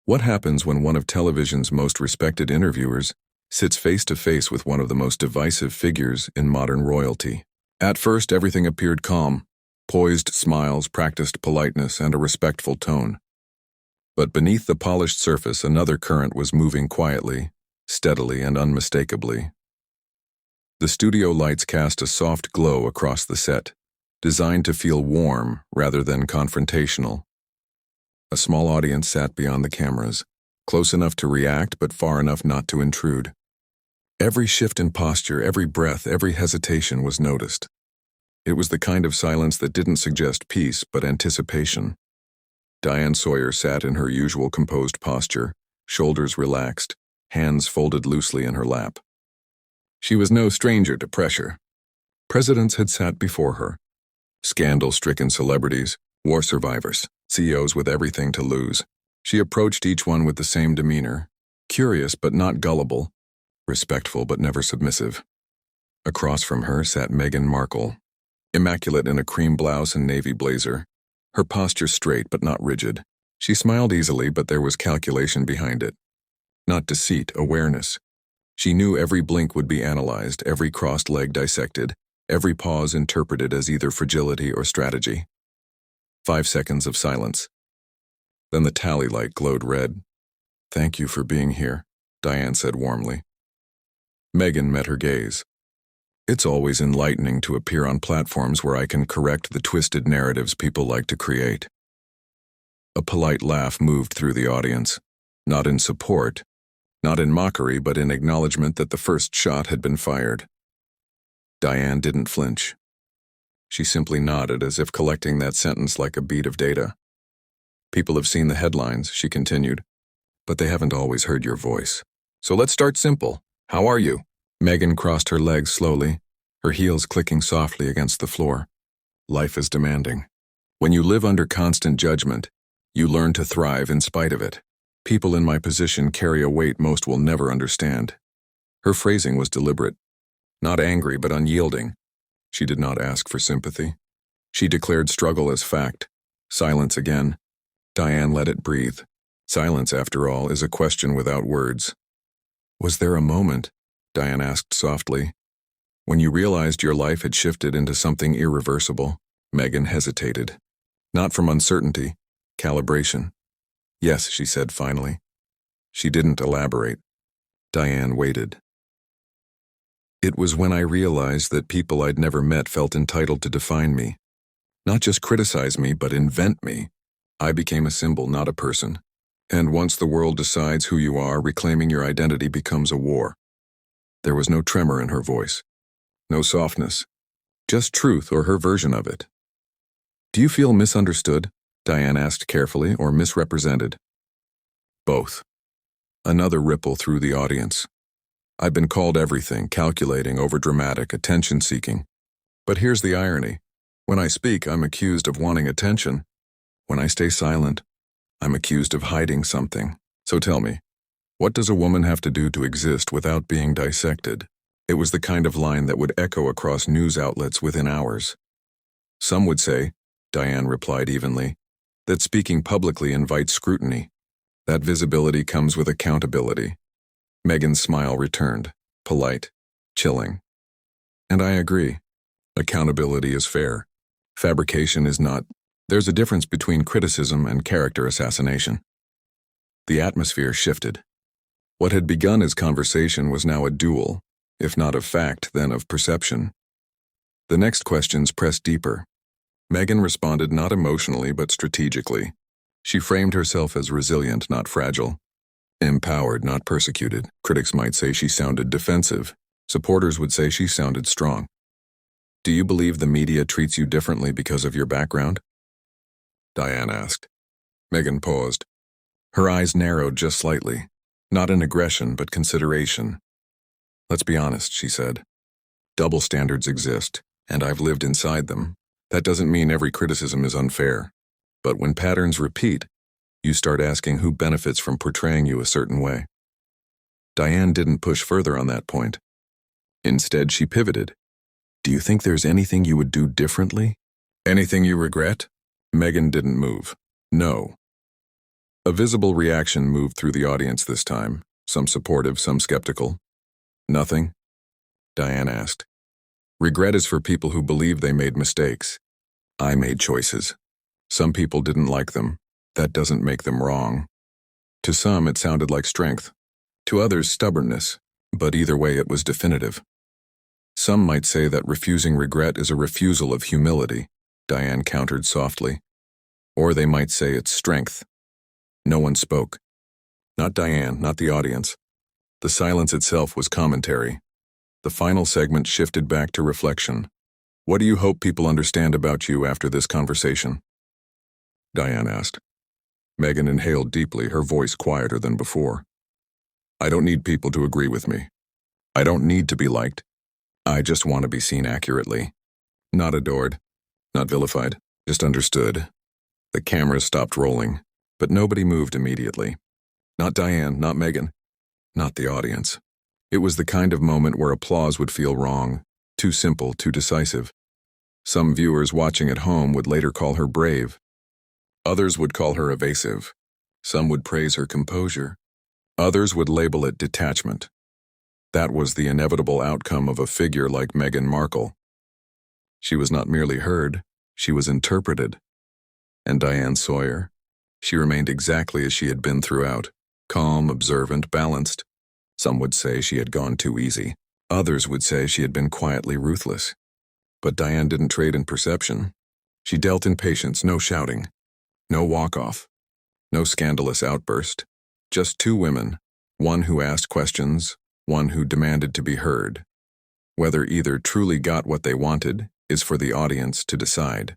What happens when one of television's most respected interviewers sits face to face with one of the most divisive figures in modern royalty? At first, everything appeared calm, poised smiles, practiced politeness, and a respectful tone. But beneath the polished surface, another current was moving quietly, steadily, and unmistakably. The studio lights cast a soft glow across the set, designed to feel warm rather than confrontational. A small audience sat beyond the cameras, close enough to react but far enough not to intrude. Every shift in posture, every breath, every hesitation was noticed. It was the kind of silence that didn't suggest peace but anticipation. Diane Sawyer sat in her usual composed posture, shoulders relaxed, hands folded loosely in her lap. She was no stranger to pressure. Presidents had sat before her. Scandal-stricken celebrities, war survivors, CEOs with everything to lose. She approached each one with the same demeanor, curious but not gullible, respectful but never submissive. Across from her sat Meghan Markle, immaculate in a cream blouse and navy blazer, her posture straight but not rigid. She smiled easily, but there was calculation behind it. Not deceit, awareness. She knew every blink would be analyzed, every crossed leg dissected, every pause interpreted as either fragility or strategy. 5 seconds of silence. Then the tally light glowed red. "Thank you for being here," Diane said warmly. Meghan met her gaze. "It's always enlightening to appear on platforms where I can correct the twisted narratives people like to create." A polite laugh moved through the audience, not in support, not in mockery, but in acknowledgement that the first shot had been fired. Diane didn't flinch. She simply nodded, as if collecting that sentence like a bead of data. "People have seen the headlines," she continued, "but they haven't always heard your voice. So let's start simple. How are you?" Meghan crossed her legs slowly, her heels clicking softly against the floor. "Life is demanding. When you live under constant judgment, you learn to thrive in spite of it. People in my position carry a weight most will never understand." Her phrasing was deliberate, not angry but unyielding. She did not ask for sympathy. She declared struggle as fact. Silence again. Diane let it breathe. Silence, after all, is a question without words. "Was there a moment," Diane asked softly, "when you realized your life had shifted into something irreversible?" Meghan hesitated. Not from uncertainty, calibration. "Yes," she said finally. She didn't elaborate. Diane waited. "It was when I realized that people I'd never met felt entitled to define me. Not just criticize me, but invent me. I became a symbol, not a person. And once the world decides who you are, reclaiming your identity becomes a war." There was no tremor in her voice. No softness. Just truth, or her version of it. "Do you feel misunderstood?" Diane asked carefully, "or misrepresented?" "Both." Another ripple through the audience. "I've been called everything, calculating, overdramatic, attention-seeking. But here's the irony. When I speak, I'm accused of wanting attention. When I stay silent, I'm accused of hiding something. So tell me, what does a woman have to do to exist without being dissected?" It was the kind of line that would echo across news outlets within hours. "Some would say," Diane replied evenly, "that speaking publicly invites scrutiny. That visibility comes with accountability." Meghan's smile returned, polite, chilling. "And I agree. Accountability is fair. Fabrication is not. There's a difference between criticism and character assassination." The atmosphere shifted. What had begun as conversation was now a duel, if not of fact, then of perception. The next questions pressed deeper. Meghan responded not emotionally but strategically. She framed herself as resilient, not fragile. Empowered, not persecuted. Critics might say she sounded defensive. Supporters would say she sounded strong. "Do you believe the media treats you differently because of your background?" Diane asked. Meghan paused. Her eyes narrowed just slightly. Not in aggression, but consideration. "Let's be honest," she said. "Double standards exist, and I've lived inside them. That doesn't mean every criticism is unfair. But when patterns repeat, you start asking who benefits from portraying you a certain way." Diane didn't push further on that point. Instead, she pivoted. "Do you think there's anything you would do differently? Anything you regret?" Meghan didn't move. "No." A visible reaction moved through the audience this time, some supportive, some skeptical. Nothing? Diane asked. Regret is for people who believe they made mistakes. I made choices. Some people didn't like them. That doesn't make them wrong. To some, it sounded like strength. To others, stubbornness. But either way, it was definitive. Some might say that refusing regret is a refusal of humility, Diane countered softly. Or they might say it's strength. No one spoke. Not Diane, not the audience. The silence itself was commentary. The final segment shifted back to reflection. What do you hope people understand about you after this conversation? Diane asked. Megan inhaled deeply, her voice quieter than before. I don't need people to agree with me. I don't need to be liked. I just want to be seen accurately. Not adored, not vilified, just understood. The cameras stopped rolling, but nobody moved immediately. Not Diane, not Megan, not the audience. It was the kind of moment where applause would feel wrong, too simple, too decisive. Some viewers watching at home would later call her brave. Others would call her evasive. Some would praise her composure. Others would label it detachment. That was the inevitable outcome of a figure like Meghan Markle. She was not merely heard, she was interpreted. And Diane Sawyer? She remained exactly as she had been throughout, calm, observant, balanced. Some would say she had gone too easy. Others would say she had been quietly ruthless. But Diane didn't trade in perception. She dealt in patience, no shouting, no walk-off, no scandalous outburst. Just two women, one who asked questions, one who demanded to be heard. Whether either truly got what they wanted is for the audience to decide.